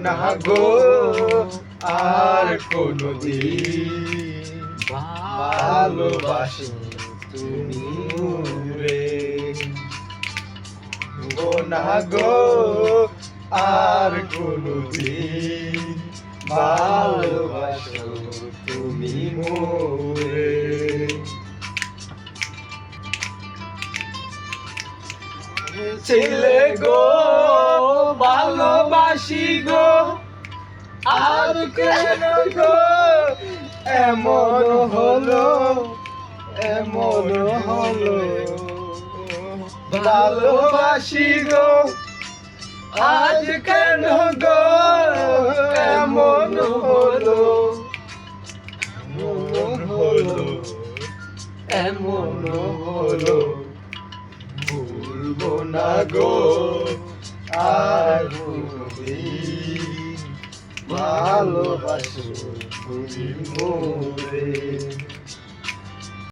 না গো আর কোনদিন ভালোবাসি তুমি রে, না গো আর কোনদিন ভালোবাসো তুমি মোরে। ছিলে গো ভালোবাসি গো আর কেন গো এমন হলো, এমন হলো, ভালোবাসি গো আজ কেন গো এমন হলো, এমন হলো, এমন হলো, ভুলবো না গো আর কোনদিন ভালোবাসো তুমি মোরে।